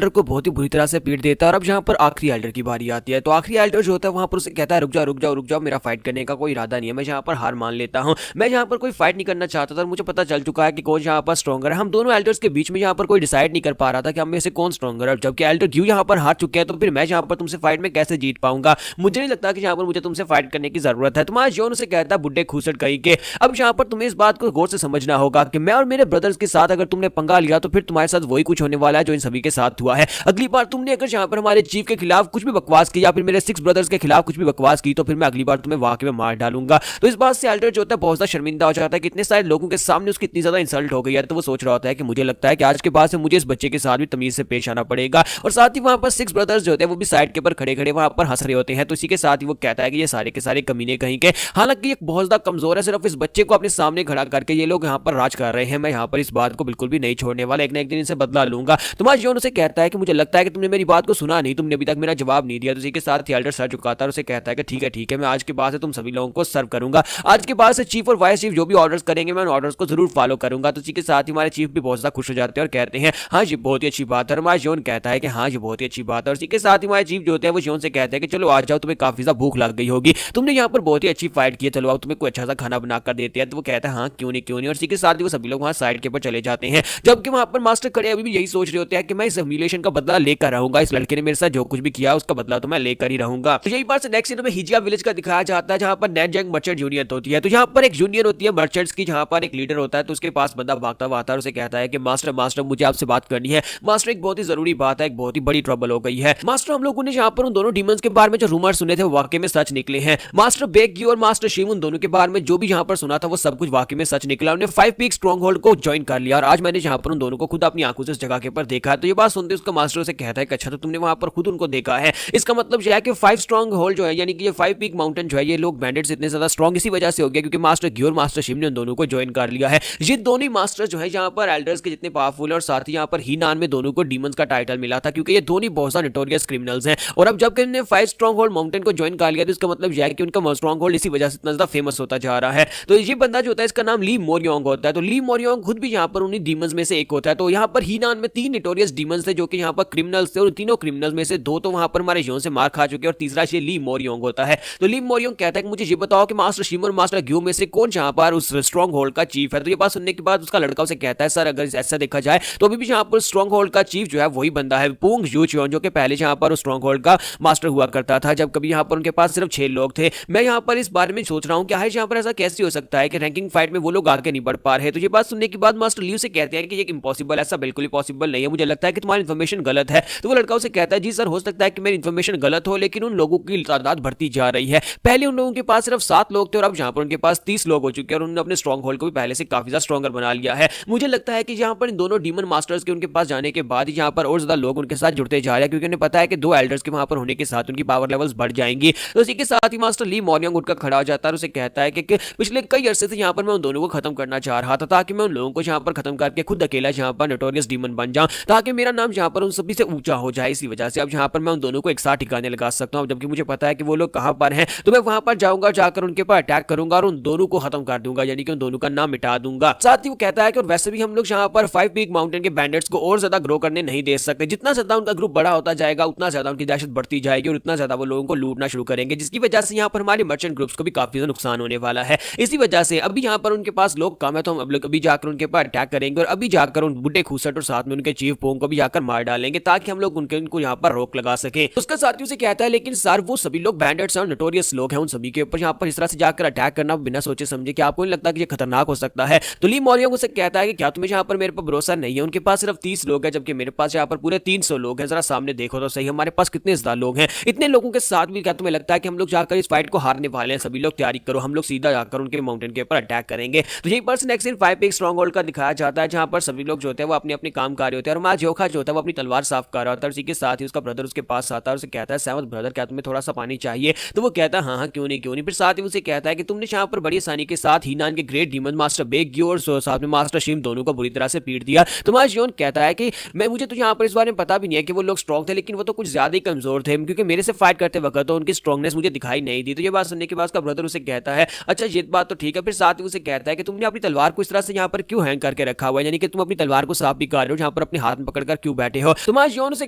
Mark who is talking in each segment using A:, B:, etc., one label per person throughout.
A: Elder को बहुत ही बुरी तरह से पीट देता है। और अब यहाँ पर आखिरी एल्डर की बारी आती है, तो आखिरी एल्डर जो होता है वहां पर उसे कहता है रुक जाओ रुक जाओ रुक जाओ, मेरा फाइट करने का कोई इरादा नहीं है, मैं यहाँ पर हार मान लेता हूँ, मैं यहाँ पर कोई फाइट नहीं करना चाहता था। मुझे पता चल चुका है कि कौन यहाँ पर स्ट्रॉन्गर है। हम दोनों एल्डर्स के बीच में यहाँ पर कोई डिसाइड नहीं कर पा रहा था कि हम में से कौन स्ट्रॉन्गर है। जबकि एल्डर क्यों यहाँ पर हार चुके हैं, तो फिर मैं यहाँ पर तुमसे फाइट में कैसे जीत पाऊंगा। मुझे नहीं लगता कि यहाँ पर मुझे तुमसे फाइट करने की जरूरत है। तुम्हारा जोन उसे कहता है बुड्ढे खूसट कहीं के। अब यहाँ पर तुम्हें इस बात को गौर से समझना होगा कि मैं और मेरे ब्रदर्स के साथ अगर तुमने पंगा लिया तो फिर तुम्हारे साथ वही कुछ होने वाला है जो इन सभी के साथ हुआ है। अगली बार तुमने अगर यहाँ पर हमारे चीफ के खिलाफ कुछ भी बकवास की या फिर मेरे 6 ब्रदर्स के खिलाफ कुछ भी बकवास की, तो फिर मैं अगली बार तुम्हें वाकई में मार डालूंगा। तो इस बात से एल्डर जो होता है बहुत ज्यादा शर्मिंदा हो जाता है कि इतने सारे लोगों के सामने उसकी इतनी ज्यादा इंसल्ट हो गई है। तो वो सोच रहा होता है कि मुझे लगता है कि आज के बाद से मुझे इस बच्चे के साथ भी तमीज से पेश आना पड़ेगा। और साथ ही वहां पर 6 ब्रदर्स जो होते हैं वो भी साइड के ऊपर खड़े खड़े वहां पर हंस रहे होते हैं। तो इसी के साथ ही वो कहता है कि ये सारे के सारे कमीने कहीं के, हालांकि ये बहुत ज्यादा कमजोर है, सिर्फ इस बच्चे को अपने सामने खड़ा करके ये लोग यहाँ पर राज कर रहे हैं। मैं यहाँ पर इस बात को बिल्कुल भी नहीं छोड़ने वाला, एक ना एक दिन इनसे बदला लूंगा। तुम्हारा जोन उसे कहता है कि मुझे लगता है कि तुमने मेरी बात को सुना नहीं, तुमने अभी तक मेरा जवाब नहीं दिया। तो इसी के साथ ही एल्डर सर झुकाता है और उसे कहता है कि ठीक है, मैं आज के बाद से तुम सभी लोगों को सर्व करूंगा। आज के बाद से चीफ और वाइस चीफ जो भी ऑर्डर्स करेंगे मैं उन ऑर्डर्स को जरूर फॉलो करूंगा। तो इसी के साथ ही हमारे चीफ भी बहुत ज्यादा खुश हो जाते हैं और कहते हैं हाँ ये बहुत ही अच्छी बात है। हमारा जोन कहता है कि हाँ ये बहुत ही अच्छी बात है। और इसी के साथ ही हमारे चीफ जो होते हैं वो जोन से कहते हैं कि चलो आ जाओ, तुम्हें काफी ज्यादा भूख लग गई होगी, तुमने यहाँ पर बहुत ही अच्छी फाइट की है, चलो अब तुम्हें कोई अच्छा सा खाना बना कर देते हैं। तो वो कहता है हाँ क्यों नहीं। और इसी के साथ ही वो सभी लोग वहाँ साइड के ऊपर चले जाते हैं। जबकि वहाँ पर मास्टर खड़े अभी भी यही सोच रहे होते हैं कि मैं इस ह्यूमिलिएशन का बदला लेकर रहूंगा, इस लड़के ने मेरे साथ जो कुछ भी किया उसका बदला तो मैं लेकर ही रहूंगा। तो यही बात से नेक्स्ट सीन में हिजिया विलेज का दिखाया जाता है जहां पर नैनजैंग मर्चेंट यूनियन होती है। तो यहाँ पर एक यूनियन होती है मर्चेंट्स की, जहां पर एक लीडर होता है। तो उसके पास बंदा भागता हुआ आता है और उसे कहता है कि मास्टर मुझे आपसे बात करनी है। मास्टर एक बहुत ही जरूरी बात है, एक बहुत ही बड़ी ट्रबल हो गई है। मास्टर हम लोगों ने यहाँ पर उन दोनों डीमंस के बारे में जो रूमर सुने थे वो वाकई में सच निकले हैं। मास्टर बेगी और मास्टर शिव उन दोनों के बारे में जो भी यहाँ पर सुना था वो सब कुछ वाकई में सच निकला। उन्हें 5 पीक स्ट्रॉन्ग होल्ड को ज्वाइन कर लिया और आज मैंने यहाँ पर उन दोनों को खुद अपनी आंखों से उस जगह के ऊपर देखा। तो ये बात सुनते उसका मास्टर से कहता है कि अच्छा तो तुमने वहां पर खुद उनको देखा है, इसका मतलब यह है कि 5 स्ट्रॉन्ग होल्ड जो है यानी कि ये 5 पीक माउंटेन जो है ये लोग बैंडिट्स इतने ज्यादा स्ट्रॉन्ग इसी वजह से हो गया क्योंकि मास्टर गी और मास्टर शिव ने उन दोनों को ज्वाइन कर लिया है। ये दोनों मास्टर जो है यहाँ पर एल्डर्स के जितने पावरफुल है और साथ ही यहाँ पर ही नान में दोनों को डीमंस का टाइटल मिला था क्योंकि ये दोनों बहुत ज्यादा नोटोरियस क्रिमिनल्स हैं। और अब जब इन्होंने 5 स्ट्रॉन्ग होल्ड माउंटेन को ज्वाइन कर लिया तो इसका मतलब यह है कि उनका स्ट्रॉन्ग होल्ड इसी वजह से इतना ज्यादा फेमस होता जा रहा है। तो ये बंदा जो होता है इसका नाम ली मोरियोंग होता है। तो ली मोरियोंग खुद भी यहाँ पर उन्हीं डीमंस में से एक होता है। तो यहाँ पर ही नान में 3 नोटोरियस डीमंस थे जो कि यहाँ पर क्रिमिनल्स थे और तीनों क्रिमिनल्स में से 2 तो वहां पर हमारे जोन से मार खा चुके और तीसरा ये ली मोरियोंग होता है। तो ली मोरियोंग कहता है कि मुझे ये बताओ कि मास्टर शिम और मास्टर ग्यू में से कौन यहाँ पर उस स्ट्रॉन्ग होल्ड का चीफ है। तो ये बात सुनने के बाद उसका लड़का उसे कहता है सर अगर ऐसा देखा जाए तो अभी भी यहाँ पर स्ट्रॉन्ग होल्ड का चीफ जो है वही बंदा है पुंग यूचियोन जो कि पहले यहाँ पर स्ट्रॉन्ग होल्ड का मास्टर हुआ करता था जब कभी यहाँ पर उनके पास सिर्फ 6 लोग थे। मैं यहाँ पर इस बारे में सोच रहा हूँ कि यहाँ पर ऐसा कैसे हो सकता है कि रैंकिंग फाइट में वो लोग आगे नहीं बढ़ पा रहे। तो ये बात सुनने के बाद मास्टर ली से कहते हैं कि ये इम्पॉसिबल, ऐसा बिल्कुल ही पॉसिबल नहीं है, मुझे लगता है कि तुम्हारी इन्फॉर्मेशन गलत है। तो वो लड़का उसे कहता है जी सर हो सकता है कि मेरी इन्फॉर्मेशन गलत हो लेकिन उन लोगों की तादाद बढ़ती जा रही है। पहले उन लोगों के पास सिर्फ 7 लोग थे और अब यहाँ पर उनके पास 30 लोग हो चुके हैं और उन्होंने अपने स्ट्रॉन्ग होल्ड को भी पहले से काफी ज्यादा स्ट्रॉन्गर बना लिया है। मुझे लगता है कि यहाँ पर इन दोनों डीमन मास्टर्स के उनके पास जाने के बाद ही यहाँ पर और ज्यादा लोग उनके साथ जुड़ते जा रहे हैं क्योंकि उन्हें पता है कि 2 एल्डर्स के वहां पर होने के साथ उनकी पावर लेवल्स बढ़ जाएंगी। तो इसी के साथ ही मास्टर ली मोरियोंग उठकर खड़ा हो जाता है और उसे कहता है कि पिछले कई अरसे से यहाँ पर मैं उन दोनों को खत्म करना चाह रहा था ताकि मैं उन लोगों को यहाँ पर खत्म करके खुद अकेला यहाँ पर नोटोरियस डीमन बन जाऊं ताकि मेरा नाम यहाँ पर उन सभी से ऊंचा हो जाए। इसी वजह से अब यहाँ पर मैं उन दोनों को एक साथ ठिकाने लगा सकता हूँ जबकि मुझे पता है कि वो लोग कहाँ पर हैं। तो मैं वहां पर जाऊंगा, जाकर उनके पर अटैक करूंगा और उन दोनों को खत्म कर दूंगा यानी कि उन दोनों का नाम मिटा दूंगा। साथ ही वो कहता है कि और वैसे भी हम लोग यहाँ पर 5 पीक माउंटेन के बैंडिट्स को और ज्यादा ग्रो करने नहीं दे सकते। जितना ज्यादा उनका ग्रुप बड़ा होता जाएगा उतना ज्यादा उनकी दहशत बढ़ती जाएगी और उतना ज्यादा वो लोगों को लूटना शुरू करेंगे जिसकी वजह से यहाँ पर हमारे मर्चेंट ग्रुप्स को भी काफी ज्यादा नुकसान होने वाला है। इसी वजह से अभी यहाँ पर उनके पास लोग कम है तो हम अब लोग अभी जाकर उनके पर अटैक करेंगे और अभी जाकर उन बुड्ढे खूसट और साथ में उनके चीफ पोंग को भी जाकर मार डालेंगे ताकि हम लोग उनको यहाँ पर रोक लगा सके। उसका साथी उसे कहता है लेकिन सर वो सभी लोग बैंडिट्स और नोटोरियस लोग हैं, उन सभी के ऊपर यहाँ पर इस तरह से जाकर अटैक करना बिना सोचे समझे कि आपको नहीं लगता कि ये खतरनाक हो सकता है। तो ली मोरियोंग उसे कहता है कि क्या तुम्हें यहाँ पर मेरे पर भरोसा नहीं है, उनके पास सिर्फ 30 लोग हैं जबकि मेरे पास यहाँ पर पूरे 300 लोग हैं। जरा सामने देखो तो सही हमारे पास कितने ज्यादा लोग हैं। इतने लोगों के साथ भी क्या तुम्हें लगता है कि हम लोग जाकर इस फाइट को हारने वाले हैं? सभी लोग तैयारी करो, हम लोग सीधा जाकर उनके माउंटेन के ऊपर अटैक करेंगे। तो यही पर next scene 5 peak stronghold का दिखाया जाता है जहां पर सभी लोग जो होते हैं वो अपने अपने काम कर रहे होते हैं और मां जोखा जो होता है वो अपनी तलवार साफ कर रहा होता है। उसी के साथ ही उसका ब्रदर उसके पास आता है और उसे कहता है सेवंथ ब्रदर क्या तुम्हें थोड़ा सा पानी चाहिए? तो वो कहता है हाँ क्यों नहीं। फिर साथ ही उसे कहता है कि तुमने यहाँ पर बड़ी आसानी के साथ हीनान के ग्रेट डीमन मास्टर बेग्यू और साथ में मास्टर शिम दोनों को बुरी तरह से पीट दिया। तुम्हारा जोन कहता है कि मुझे तो यहाँ पर इस बारे में पता भी नहीं है कि वो लोग स्ट्रॉन्ग थे लेकिन वो तो कुछ ज्यादा ही कमजोर थे क्योंकि मेरे से फाइट करते वक्त तो उनकी स्ट्रॉन्गनेस मुझे दिखाई नहीं दी। तो ये बात सुनने के बाद उसका ब्रदर उसे कहता है अच्छा ये बात तो ठीक है। फिर साथ ही उसे कहता है कि तुमने अपनी तलवार को इस तरह से यहाँ पर क्यों हैंग करके रखा हुआ है, यानी कि तुम अपनी तलवार को साफ भी कर रहे हो, यहाँ पर अपने हाथ में पकड़कर क्यों बैठे बैठे हो। तो मार्स जॉन उसे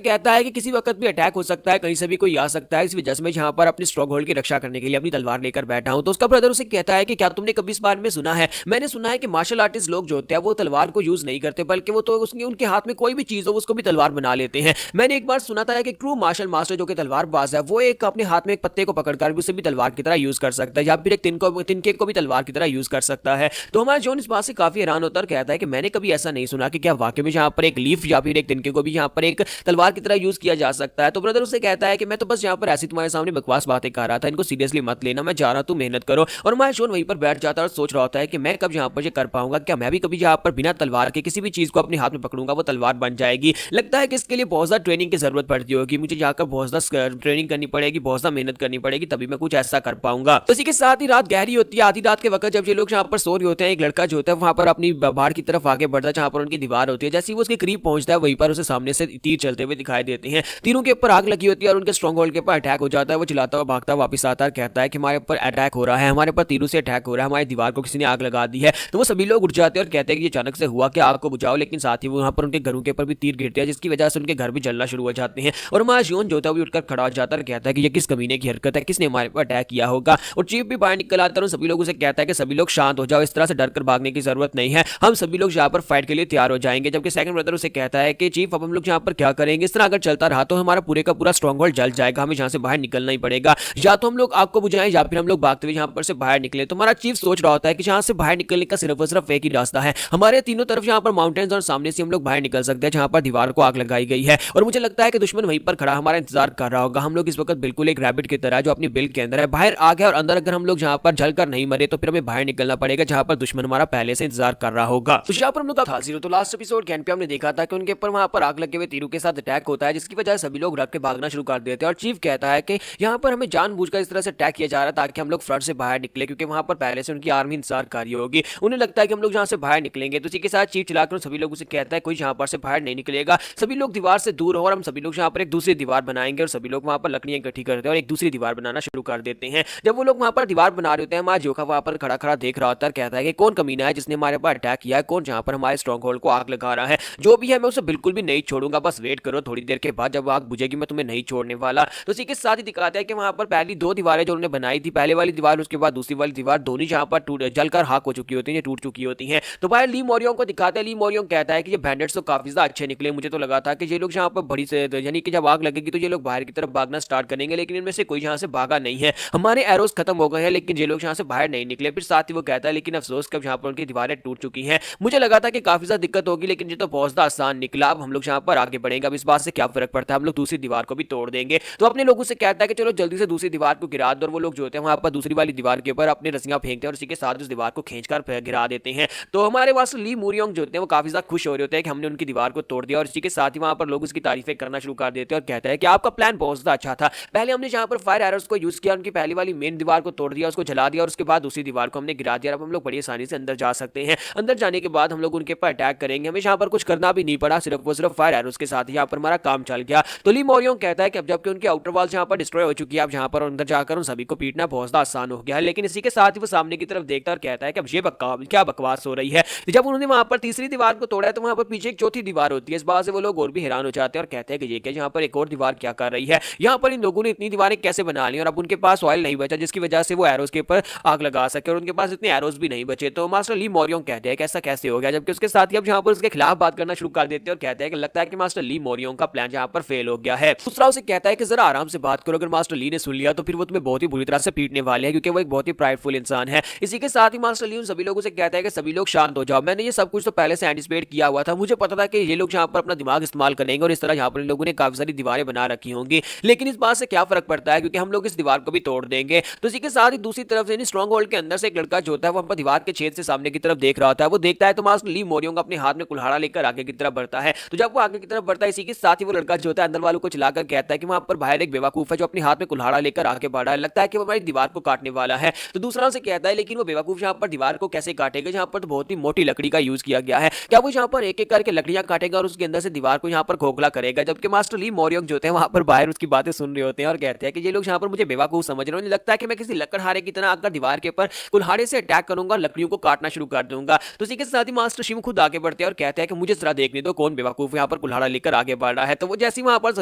A: कहता है कि किसी वक्त भी अटैक हो सकता है, कहीं से भी कोई आ सकता है, इस वजह से मैं यहाँ पर अपनी स्ट्रॉन्ग होल्ड की रक्षा करने के लिए अपनी तलवार लेकर बैठा हूँ। तो उसका ब्रदर उसे कहता है कि क्या तुमने कभी इस बारे में सुना है? मैंने सुना है कि मार्शल आर्टिस्ट लोग जो होते हैं वो तलवार को यूज नहीं करते, बल्कि वो तो उसके उनके हाथ में कोई भी चीज हो उसको भी तलवार बना लेते हैं। मैंने एक बार सुना था कि ट्रू मार्शल मास्टर जो कि तलवारबाज है वो एक अपने हाथ में एक पत्ते को पकड़कर भी उसे भी तलवार की तरह यूज कर सकता है, या फिर एक तिनके को भी तलवार की तरह यूज कर सकता है। तो हमारा जॉन इस बात से काफी हैरान होता है और कहता है कि मैंने कभी ऐसा नहीं सुना कि क्या वाकई में यहाँ पर एक लीफ या फिर एक तिनके को भी यहाँ पर एक तलवार की तरह यूज किया जा सकता है। तो ब्रदर उसे कहता है कि मैं तो बस यहाँ पर ऐसी तुम्हारे सामने बकवास बातें कर रहा था, इनको सीरियसली मत लेना, मैं जा रहा हूँ, मेहनत करो। और हमारा जॉन वहीं पर बैठ जाता है और सोच रहा होता है कि मैं कब यहाँ पर ये कर पाऊंगा, क्या मैं भी कभी यहाँ पर बिना तलवार के किसी भी चीज को अपने हाथ में पकड़ूंगा वो तलवार बन जाएगी। लगता है कि इसके लिए बहुत ज्यादा ट्रेनिंग की जरूरत पड़ती होगी, मुझे जाकर बहुत ज्यादा ट्रेनिंग करनी पड़ेगी, बहुत ज्यादा मेहनत करनी पड़ेगी, तभी मैं कुछ ऐसा कर पाऊंगा। तो इसी के साथ ही रात गहरी होती है। आधी रात के वक्त जब ये लोग यहाँ पर सो रहे होते हैं, एक लड़का जो होता है वहां पर अपनी बाहर की तरफ आगे बढ़ता है जहां पर उनकी दीवार होती है। जैसे ही वो उसके करीब पहुंचता है वहीं पर उसे सामने से तीर चलते हुए दिखाई देते हैं। तीरों के ऊपर आग लगी होती है और उनके स्ट्रॉन्ग होल्ड के ऊपर अटैक हो जाता है। वो चिल्लाता हुआ भागता वापस आता है, कहता है कि हमारे ऊपर अटैक हो रहा है, हमारे ऊपर तीरों से अटैक हो रहा है, हमारी दीवार को किसी ने आग लगा दी है। तो वो सभी लोग उठ जाते हैं और कहते हैं कि ये अचानक से हुआ क्या, आग को बुझाओ। लेकिन साथ ही वहां पर उनके घरों के ऊपर भी तीर गिरते हैं, जिसकी वजह से उनके घर भी जलना शुरू हो जाते हैं। और हमारा जॉन जो होता है वो उठकर खड़ा हो जाता है और कहता है कि ये किस कमीने की हरकत है, किसने हमारे पर अटैक किया होगा। और चीफ भी बाहर निकल आता है और सभी लोगों से कहता है कि सभी लोग शांत हो जाओ, इस तरह से डर कर भागने की जरूरत नहीं है, हम सभी लोग यहाँ पर फाइट के लिए तैयार हो जाएंगे। जबकि सेकंड ब्रदर उसे कहता है कि चीफ अब हम लोग यहाँ पर क्या करेंगे, इस तरह अगर चलता रहा तो हमारा पूरे का पूरा स्ट्रॉन्ग होल्ड जल जाएगा, हमें यहाँ से बाहर निकलना ही पड़ेगा, या तो हम लोग आग को बुझाएं या फिर हम लोग भागते हुए यहाँ पर से बाहर निकले। तो हमारा चीफ सोच रहा होता है कि यहाँ से बाहर निकलने का सिर्फ और सिर्फ एक ही रास्ता है, हमारे तीनों तरफ यहाँ पर माउंटेन्स और सामने से हम लोग बाहर निकल सकते हैं जहाँ पर दीवार को आग लगाई गई है। और मुझे लगता है कि दुश्मन वहीं पर खड़ा हमारा इंतजार कर रहा होगा। हम लोग इस वक्त बिल्कुल एक रैबिट की तरह जो अपनी बिल के अंदर है, बाहर आ गया और अंदर अगर हम लोग जहाँ पर जलकर नहीं मरे तो फिर हमें बाहर निकलना पड़ेगा जहाँ पर दुश्मन हमारा पहले से इंतजार कर रहा होगा। तो यहाँ पर हम लोग हाजिर हो। तो लास्ट एपिसोड के एंड पे हमने देखा था कि उनके ऊपर वहां पर आग लगे हुए तीरों के साथ अटैक होता है, जिसकी वजह से सभी लोग रख के भागना शुरू कर देते हैं। और चीफ कहता है कि यहाँ पर हमें जानबूझकर इस तरह से अटैक किया जा रहा है ताकि हम लोग फ्रंट से बाहर निकले, क्योंकि वहां पर पहले से उनकी आर्मी इंतजार कर रही होगी, उन्हें लगता है कि हम लोग जहाँ से बाहर निकलेंगे। तो इसी के साथ चीफ चलाकर सभी लोगों से कहता है कोई यहाँ पर से बाहर नहीं निकलेगा, सभी लोग दीवार से दूर हो और हम सभी लोग यहाँ पर एक दूसरी दीवार बनाएंगे। और सभी लोग वहां पर लकड़ियां इकट्ठी करते हैं और एक दूसरी दीवार बनाना शुरू कर देते हैं। जब वो लोग वहां पर दीवार बना रहे होते हैं, हमारा जोखा वहां पर खड़ा खड़ा देख रहा होता है, कहता है कि कौन कमीना है जिसने हमारे पर अटैक किया है, कौन जहां पर हमारे स्ट्रॉन्ग होल्ड को आग लगा रहा है, जो भी है मैं उसे बिल्कुल भी नहीं छोड़ूंगा, बस वेट करो, थोड़ी देर के बाद जब आग बुझेगी मैं तुम्हें नहीं छोड़ने वाला। तो इसी के साथ ही दिखाता है कि वहां पर पहली दो दीवारें जो उन्होंने बनाई थी, पहले वाली दीवार उसके बाद दूसरी वाली दीवार, दोनों जहां पर जलकर खाक हो चुकी होती है, टूट चुकी होती है। तो भाई ली मोरियों को दिखाता है। ली मोरियों कहता है कि ये बैंडेट्स तो काफी ज्यादा अच्छे निकले, मुझे तो लगा था कि ये लोग यहाँ पर बड़ी से यानी कि जब आग लगेगी तो ये लोग बाहर की तरफ भागना स्टार्ट करेंगे, लेकिन इनमें से कोई यहाँ से भागा नहीं है, हमारे एरोस खत्म हो गए हैं, लेकिन ये लोग यहाँ से बाहर नहीं निकले। फिर साथ ही वो कहता है लेकिन अफसोस कब यहाँ पर उनकी दीवारें टूट चुकी हैं, मुझे लगा था कि काफी ज्यादा दिक्कत होगी, लेकिन ये तो बहुत ज्यादा आसान निकला, अब हम लोग यहाँ पर आगे बढ़ेंगे, अब इस बात से क्या फर्क पड़ता है, हम लोग दूसरी दीवार को भी तोड़ देंगे। तो अपने लोगों से कहता है कि चलो जल्दी से दूसरी दीवार को गिरा दो। और वो लोग जो होते हैं वहां पर दूसरी वाली दीवार के ऊपर अपने रस्सियां फेंकते हैं और इसी के साथ उस दीवार को खींचकर गिरा देते हैं। तो हमारे पास ली मोरियोंग जो होते हैं वो काफी ज्यादा खुश हो रहे होते हैं कि हमने उनकी दीवार को तोड़ दिया। और इसी के साथ ही वहां पर लोग उसकी तारीफें करना शुरू कर देते हैं और कहते हैं कि आपका प्लान बहुत ज्यादा अच्छा था, पहले हमने जहां पर फायर एरोस को यूज किया, उनकी पहली वाली मेन दीवार को तोड़ दिया, उसको जला दिया और उसके बाद दूसरी दीवार को हमने गिरा दिया, अब हम लोग बड़ी आसानी से अंदर जा सकते हैं। अंदर जाने के बाद हम लोग उनके ऊपर अटैक करेंगे, हमें यहाँ पर कुछ करना भी नहीं पड़ा, सिर्फ वो सिर्फ फायर एरोस के साथ यहाँ पर हमारा काम चल गया। तो ली मोरियोंग कहता है कि अब जबकि उनकी आउटर वॉल यहाँ पर डिस्ट्रॉय हो चुकी है, अब यहाँ पर अंदर जाकर उन सभी को पीटना बहुत ज्यादा आसान हो गया है। लेकिन इसी के साथ ही वो सामने की तरफ देखता और कहता है कि अब ये क्या बकवास हो रही है। जब उन्होंने वहां पर तीसरी दीवार को तोड़ा है तो वहां पर पीछे एक चौथी दीवार होती है, इस बात से वो लोग और भी हैरान हो जाते हैं और कहते हैं कि ये क्या, यहाँ पर एक और दीवार क्या कर रही है, यहाँ पर इन लोगों ने इतनी दीवारें कैसे बना ली, और अब उनके पास ऑयल नहीं बचा जिसकी वजह से वो एरोस के ऊपर आग लगा सके, और उनके पास इतने एरोस भी नहीं बचे। तो मास्टर ली मोरियोंग कहते हैं कि ऐसा कैसे हो गया, जबकि उसके साथ ही अब यहाँ पर उसके खिलाफ बात करना शुरू कर देते हैं और कहते हैं कि लगता है कि मास्टर ली मोरियोंग का प्लान यहाँ पर फेल हो गया है। दूसरा उसे कहता है कि जरा आराम से बात करो, अगर मास्टर ली ने सुन लिया तो फिर वो तुम्हें बहुत ही बुरी तरह से पीटने वाले हैं, क्योंकि वो एक बहुत ही प्राइडफुल इंसान है। इसी के साथ ही मास्टर ली उन सभी लोगों से कहता है कि सभी लोग शांत हो जाओ, मैंने ये सब कुछ तो पहले से एंटिसिपेट किया हुआ था, मुझे पता था कि ये लोग यहाँ पर अपना दिमाग इस्तेमाल करेंगे और इस तरह यहाँ पर इन लोगों ने काफी सारी दीवारें बना रखी होंगी, लेकिन इस बात से क्या फर्क पड़ता है क्योंकि हम लोग इस दीवार को भी तोड़ देंगे। तो इसी के साथ ही दूसरी तरफ से स्ट्रॉन्ग होल्ड के अंदर से एक लड़का जो होता है वो हम पर दीवार के छेद से सामने की तरफ देख रहा होता है, वो देखता है तो मास्टर ली मोरियोंग अपने हाथ में कुल्हाड़ा लेकर आगे की तरफ बढ़ता है। तो जब वो आगे की तरफ बढ़ता है इसी के साथ ही वो लड़का जो होता है अंदर वालों को चलाकर कहता है कि वहां पर बाहर एक बेवकूफ है जो अपने हाथ में कुल्हाड़ा लेकर आगे बढ़ा है, लगता है कि वो हमारी दीवार को काटने वाला है। तो दूसरा उसे कहता है लेकिन वो बेवकूफ यहाँ पर दीवार को कैसे काटेगा, यहाँ पर तो बहुत ही मोटी लकड़ी का यूज किया गया है, क्या वो यहाँ पर एक एक करके लकड़ियां काटेगा और उसके अंदर से दीवार को यहाँ पर खोखला करेगा। जबकि मास्टर ली मोरियोंग जो होते हैं वहां पर बाहर उसकी बातें सुन रहे होते हैं और कहते हैं कि ये लोग यहाँ पर मुझे बेवकूफ समझ रहे हैं, लगता है कि मैं किसी लकड़हारे की तरह आकर दीवार के ऊपर कुल्हाड़े से अटैक करूंगा और लकड़ियों को काटना शुरू कर दूंगा। तो इसी के साथ ही मास्टर शिव खुद आगे बढ़ते हैं और कहते हैं कि मुझे जरा देखने दो कौन बेवकूफ यहाँ पर कुल्हाड़ा लेकर आगे बढ़ रहा है। तो वो जैसे ही वहां पर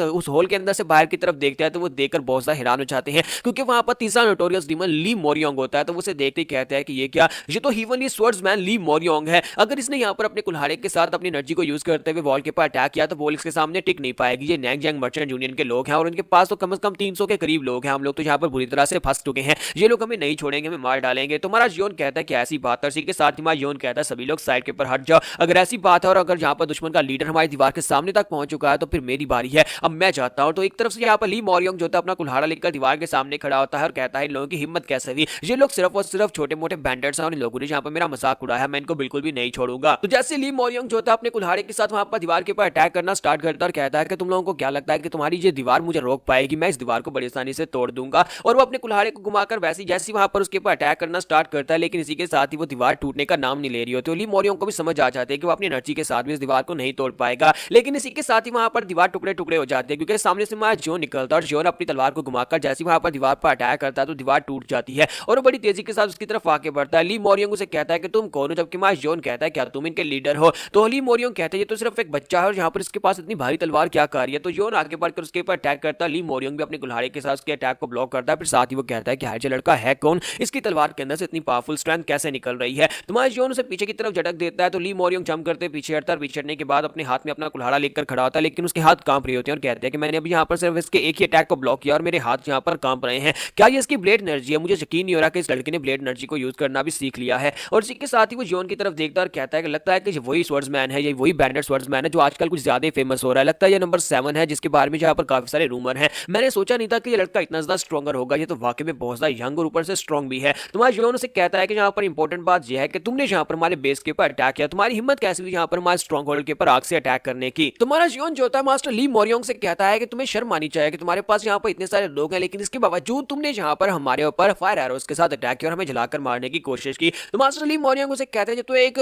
A: उस होल के अंदर से बाहर की तरफ देखते हैं तो वो देखकर बहुत ज्यादा हैरान हो जाते हैं, क्योंकि वहां पर तीसरा नोटोरियस डीमन ली मोरियोंग होता है। तो वो उसे देखते ही कहते हैं कि ये क्या, ये तो हेवनली स्वर्ड्समैन ली मोरियोंग है। अगर इसने यहाँ पर अपने कुल्हाड़े के साथ अपनी एनर्जी को यूज करते हुए वॉल के ऊपर अटैक किया तो वॉल इसके सामने टिक नहीं पाएगी। ये नैंगजैंग मर्चेंट यूनियन के लोग हैं और उनके पास तो कम से कम 300 के करीब लोग हैं। हम लोग तो यहाँ पर बुरी तरह से फंस चुके हैं, ये लोग हमें नहीं छोड़ेंगे, हमें मार डालेंगे। तो महाराज योन कहता है कि ऐसी बात है। इसी के साथ ही महाराज योन कहता है सभी लोग साइड के ऊपर हट जाओ, अगर ऐसी बात है और अगर यहाँ पर दुश्मन का लीडर हमारी दीवार के सामने तक पहुंच चुका है तो फिर मेरी बारी है, अब मैं जाता हूं। तो एक तरफ से यहाँ पर ली मोरियोंग जो था अपना कुल्हाड़ा लेकर दीवार के सामने खड़ा होता है और कहता है इन लोगों की हिम्मत कैसे हुई, ये लोग सिर्फ और सिर्फ छोटे मोटे बैंडर्स हैं और इन लोगों ने यहाँ पर मेरा मजाक उड़ाया, मैं इनको बिल्कुल भी नहीं छोड़ूंगा। तो जैसे ली मोरियोंग जो था अपने कुल्हाड़े के साथ वहां पर दीवार के ऊपर अटैक करना स्टार्ट करता है और कहता है कि तुम लोगों को क्या लगता है कि तुम्हारी ये दीवार मुझे रोक पाएगी, मैं इस दीवार को बड़ी आसानी से तोड़ दूंगा। और वो अपने कुल्हाड़े को घुमाकर वैसे जैसे वहां पर उसके ऊपर अटैक करना स्टार्ट करता है, लेकिन इसी के साथ ही वो दीवार टूटने का नाम नहीं ले रही होती। तो ली मोरियोंग को भी समझ आ जाते हैं कि वो अपनी एनर्जी के साथ भी इस दीवार को नहीं तोड़ पाएगा, लेकिन इसी के साथ ही वहां पर दीवार टुकड़े टुकड़े हो जाते हैं, क्योंकि सामने से वहां जोन निकलता है और जोन अपनी तलवार को घुमाकर जैसे वहां पर दीवार पर अटैक करता है तो दीवार टूट जाती है और वो बड़ी तेजी के साथ उसकी तरफ आगे बढ़ता है। ली मोरियोंग उसे कहता है कि तुम कौन हो, जबकि वहां जोन कहता है क्या तुम इनके लीडर हो। तो ली मोरियोंग कहते हैं ये तो सिर्फ एक बच्चा है और यहाँ पर इसके पास इतनी भारी तलवार क्या कर रही है। तो जोन आगे बढ़कर उसके ऊपर अटैक करता है, ली मोरियोंग भी अपने कुल्हाड़े के साथ उसके अटैक को ब्लॉक करता है। फिर साथ ही वो कहता है कि ये लड़का है कौन, इसकी तलवार के अंदर से इतनी पावरफुल स्ट्रेंथ कैसे निकल रही है। तुम्हारे जोन उसे पीछे की तरफ झटक देता है तो ली मोरियोंग जंप करते पीछे हटता है, पीछे हटने के बाद अपने हाथ में अपना कुल्हाड़ा लेकर खड़ा होता है, लेकिन उसके हाथ कांप रहे होते हैं और कहते हैं कि मैंने अभी यहाँ पर सिर्फ इसके एक ही अटैक को ब्लॉक किया और मेरे हाथ यहाँ पर कांप रहे हैं, क्या ये इसकी ब्लेड एनर्जी है। मुझे यकीन नहीं हो रहा कि इस लड़के ने ब्लेड एनर्जी को यूज करना भी सीख लिया है। और इसी के साथ ही वो जोन की तरफ देखता है और कहता है कि लगता है कि वही स्वर्ड्समैन है, ये वही बैंडेड स्वर्ड्समैन है जो आजकल कुछ ज्यादा फेमस हो रहा है, लगता है ये नंबर 7 है जिसके बारे में यहाँ पर काफी सारे रूमर हैं। मैंने सोचा नहीं था कि ये लड़का इतना ज्यादा स्ट्रॉगर होगा, ये तो वाकई में बहुत ज्यादा यंग और ऊपर से स्ट्रॉन्ग भी है। तुम्हारे जोन से कहता है कि यहाँ पर इंपॉर्टेंट बात यह है कि तुमने यहाँ पर हमारे बेस के ऊपर अटैक किया, तुम्हारी हिम्मत कैसी हुई यहाँ पर हमारे स्ट्रॉन्ग होल्ड के ऊपर आग से अटैक करने की। तुम्हारा जोन जो था मास्टर ली मोरियोंग से कहता है कि तुम्हें शर्म आनी चाहिए कि तुम्हारे पास यहाँ पर इतने सारे लोग हैं, लेकिन इसके बावजूद तुमने यहाँ पर हमारे ऊपर फायर एरोस के साथ अटैक किया और हमें जलाकर मारने की कोशिश की। तो मास्टर ली मोरियोंग उसे कहते हैं जब तो एक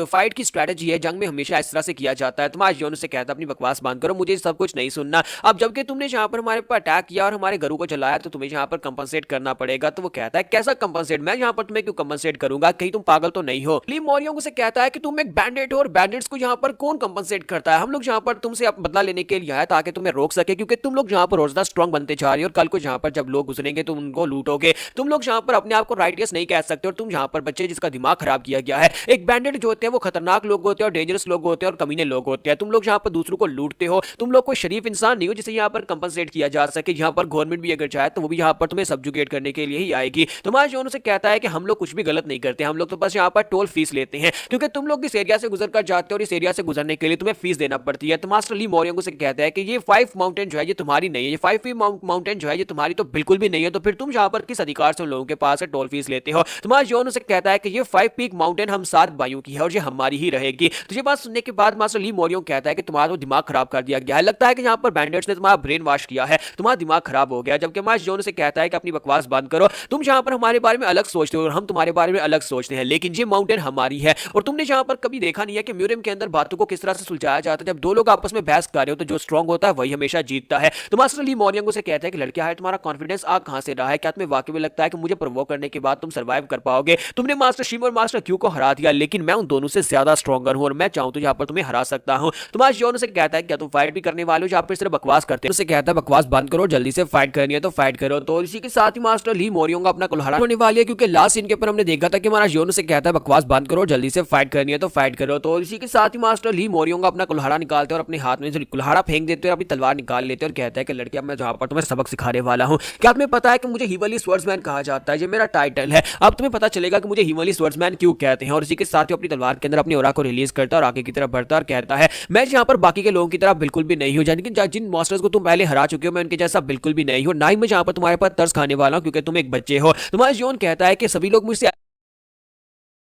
A: फाइट की स्ट्रेटजी है, जंग में हमेशा इस तरह से किया जाता है। तुम्हारा जोन से कहता है अपनी बकवास बंद करो, मुझे सब कुछ नहीं सुनना। अब जबकि तुमने यहाँ पर हमारे ऊपर अटैक किया और हमारे घरों को जलाया तो तुम्हें यहाँ पर कंपनसेट करना पड़ेगा। तो वो कहता है कैसा कंपनसेट, मैं यहाँ पर तुम्हें क्यों कंपनसेट करूंगा, कहीं तुम पागल तो नहीं हो। ली मोरियोंग उसे कहता है कि तुम एक बैंडेड हो और बैंडेड्स को यहाँ पर कौन कंपनसेट करता है, हम लोग यहाँ पर तुमसे बदला लेने के लिए आए ताकि तुम्हें रोक सके, क्योंकि तुम लोग यहाँ पर रोजगार स्ट्रॉन्ग बनते जा रही हो और कल को यहाँ पर जब लोग गुजरेंगे तुम उनको लूटोगे। तुम लोग यहाँ पर अपने आप को राइटियस नहीं कह सकते और तुम यहाँ पर बच्चे जिसका दिमाग खराब किया गया है। एक बैंडेड जो होते हैं वो खतरनाक लोग होते हैं और डेंजरस लोग होते हैं और कमीने लोग होते हैं। तुम लोग यहाँ पर दूसरों को लूटते हो, तुम लोग कोई शरीफ इंसान नहीं हो जिसे यहाँ पर कंपनसेट किया जा सके। यहाँ पर गवर्नमेंट भी अगर चाहे तो वो भी यहाँ पर तुम्हें सब्जुगेट करने के लिए ही आएगी। तुम्हारे जोन से कहता है कि हम लोग कुछ भी गलत नहीं करते, हम लोग तो बस यहाँ पर टोल फीस लेते हैं, क्योंकि तुम लोग इस एरिया से गुजर कर जाते हो और इस एरिया से गुजरने के लिए तुम्हें फीस देना पड़ती है। तो मास्टर ली मोरियोंग से कहता है कि ये 5 माउंटेन जो है ये तुम्हारी नहीं है, ये 5 माउंटेन जो है ये तुम्हारी तो बिल्कुल भी नहीं है, तो फिर तुम यहाँ पर किस अधिकार से उन लोगों के पास से टोल फीस लेते हो। तुम्हारा जोन से कहता है कि ये 5 पीक माउंटेन हम 7 भाइयों की है और ये हमारी ही रहेगी। तो ये बात सुनने के बाद मास्टर ली मोरियोंग कहता है कि तुम्हारा तो दिमाग खराब कर दिया गया है, लगता है कि यहाँ पर बैंडेड्स ने तुम्हारा ब्रेन वॉश किया है, तुम्हारा दिमाग खराब हो गया। जबकि मास्टर जोन से कहता है कि अपनी बकवास बंद करो, तुम यहाँ पर हमारे बारे में अलग सोचते हो और हम तुम्हारे बारे में अलग सोचते हैं, लेकिन ये माउंटेन हमारी है। और तुमने यहाँ पर कभी देखा नहीं है कि म्यूजियम के अंदर बातों को किस तरह से सुलझाया जाता है। जब दो लोग आपस में बहस कर रहे हो तो जो स्ट्रॉन्ग होता है वही हमेशा जीतता है। तो मास्टर ली मोरियोंग से कहता है कि लड़कियां है तुम्हारा कॉन्फिडेंस आ कहां से रहा है, क्या तुम्हें वाकई में लगता है कि मुझे प्रोवोक करने के बाद तुम सर्वाइव कर पाओगे। तुमने मास्टर शिम और मास्टर क्यू को हरा दिया, लेकिन मैं उन दोनों से ज्यादा स्ट्रॉन्गर हूं और मैं चाहूं तो यहाँ पर तुम्हें हरा सकता हूं। तुम्हारा जोन से कहता है क्या तुम फाइट भी करने वाले हो, यहाँ पर सिर्फ बकवास करते हो। उसे कहता है बकवास बंद करो, जल्दी से फाइट करनी है तो फाइट करो। तो इसी के साथ ही मास्टर ली मोरियोंग अपना कुल्हाड़ा होने वाली है, क्योंकि लास्ट सीन के ऊपर हमने देखा था कि हमारा जोन से कहता है बकवास बंद करो, जल्दी से फाइट करनी है तो फाइट करो। तो इसी के साथ ही मास्टर ली मोरियोंग अपना कुल्हाड़ा निकालते और अपने हाथ में कुल्हाड़ा फेंक देते और अपनी तलवार निकाल लेते और कहता है कि लड़कियां मैं जहां पर तुम्हें सबक सिखाने वाला हूं, क्या तुम्हें पता है कि मुझे हिवनली स्वर्ड्समैन कहा जाता है, ये मेरा टाइटल है। अब तुम्हें पता चलेगा कि मुझे हिवनली स्वर्ड्समैन क्यों कहते हैं। और इसी के साथ ही अपनी तलवार के अंदर अपनी ऑरा को रिलीज करता और आगे की तरफ बढ़ता और कहता है मैं यहाँ पर बाकी के लोगों की तरह बिल्कुल भी नहीं हूँ, लेकिन जिन मास्टर्स को तुम पहले हरा चुके हो मैं उनके जैसा बिल्कुल भी नहीं हूँ, ना ही मैं यहाँ पर तुम्हारे पास तरस खाने वाला हूँ क्योंकि तुम एक बच्चे हो। तुम्हारा जोन कहता है कि सभी लोग मुझसे